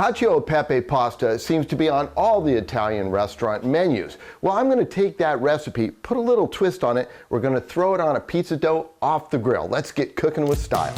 Cacio e Pepe pasta seems to be on all the Italian restaurant menus. Well, I'm going to take that recipe, put a little twist on it. We're going to throw it on a pizza dough off the grill. Let's get cooking with style.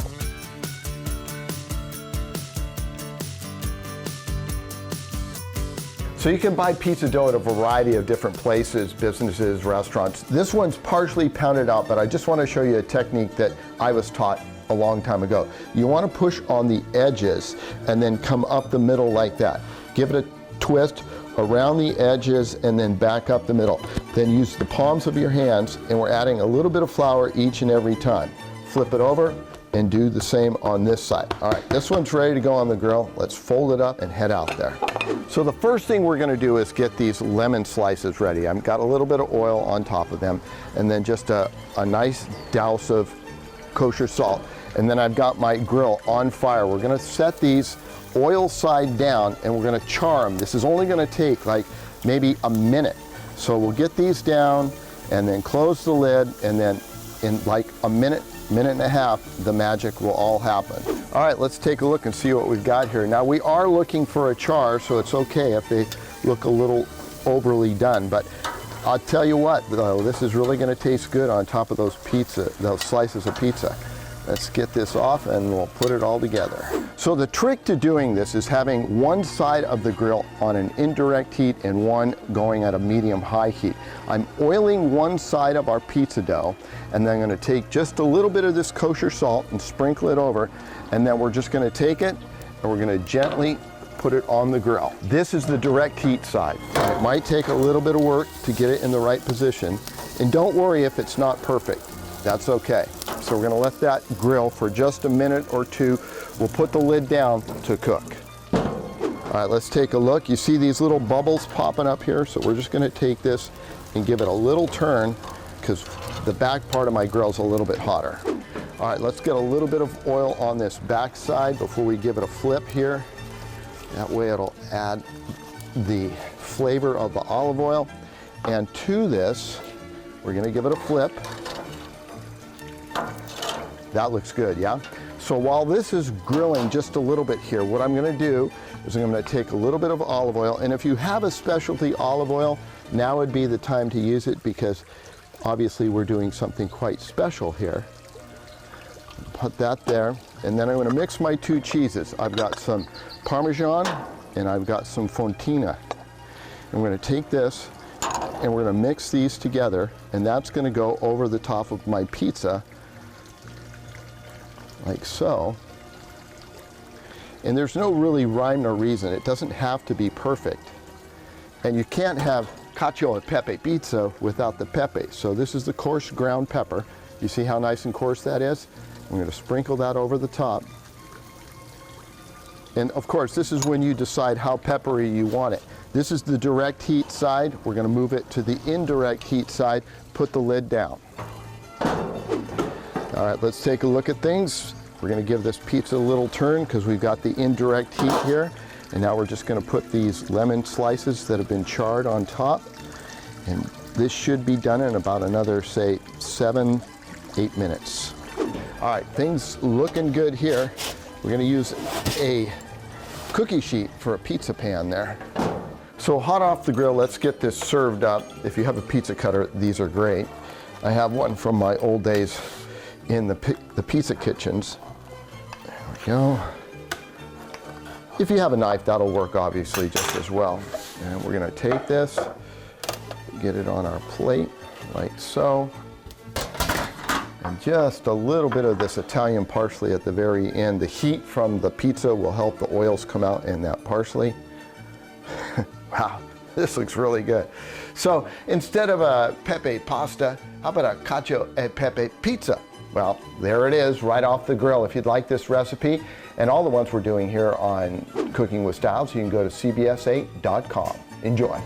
So you can buy pizza dough at a variety of different places, businesses, restaurants. This one's partially pounded out, but I just want to show you a technique that I was taught a long time ago. You want to push on the edges and then come up the middle like that. Give it a twist around the edges and then back up the middle. Then use the palms of your hands, and we're adding a little bit of flour each and every time. Flip it over and do the same on this side. All right, this one's ready to go on the grill. Let's fold it up and head out there. So the first thing we're going to do is get these lemon slices ready. I've got a little bit of oil on top of them, and then just a nice douse of kosher salt. And then I've got my grill on fire. We're going to set these oil side down, and we're going to char them. This is only going to take like maybe a minute. So we'll get these down and then close the lid, and then in like a minute and a half, the magic will all happen. All right, let's take a look and see what we've got here. Now, we are looking for a char, so it's okay if they look a little overly done, but I'll tell you what, though, this is really going to taste good on top of those slices of pizza. Let's get this off and we'll put it all together. So the trick to doing this is having one side of the grill on an indirect heat and one going at a medium-high heat. I'm oiling one side of our pizza dough, and then I'm going to take just a little bit of this kosher salt and sprinkle it over, and then we're just going to take it and we're going to gently put it on the grill. This is the direct heat side. It might take a little bit of work to get it in the right position, and don't worry if it's not perfect. That's okay. So we're going to let that grill for just a minute or two. We'll put the lid down to cook. All right, let's take a look. You see these little bubbles popping up here? So we're just going to take this and give it a little turn, because the back part of my grill is a little bit hotter. All right, let's get a little bit of oil on this back side before we give it a flip here. That way it'll add the flavor of the olive oil. And to this, we're going to give it a flip. That looks good, yeah? So while this is grilling just a little bit here, what I'm going to do is I'm going to take a little bit of olive oil, and if you have a specialty olive oil, now would be the time to use it, because obviously we're doing something quite special here. Put that there, and then I'm going to mix my two cheeses. I've got some Parmesan and I've got some Fontina. I'm going to take this and we're going to mix these together, and that's going to go over the top of my pizza like so. And there's no really rhyme or reason. It doesn't have to be perfect. And you can't have Cacio e Pepe pizza without the pepe. So this is the coarse ground pepper. You see how nice and coarse that is? I'm going to sprinkle that over the top. And of course, this is when you decide how peppery you want it. This is the direct heat side. We're going to move it to the indirect heat side. Put the lid down. All right, let's take a look at things. We're going to give this pizza a little turn because we've got the indirect heat here. And now we're just going to put these lemon slices that have been charred on top. And this should be done in about another, say, 7-8 minutes. All right, things looking good here. We're going to use a cookie sheet for a pizza pan there. So hot off the grill, let's get this served up. If you have a pizza cutter, these are great. I have one from my old days in the pizza kitchens. There we go. If you have a knife, that'll work obviously just as well. And we're going to take this, get it on our plate like so. And just a little bit of this Italian parsley at the very end. The heat from the pizza will help the oils come out in that parsley. Wow, this looks really good. So instead of a Pepe pasta, how about a Cacio e Pepe pizza? Well, there it is, right off the grill. If you'd like this recipe and all the ones we're doing here on Cooking with Styles, you can go to cbs8.com. Enjoy.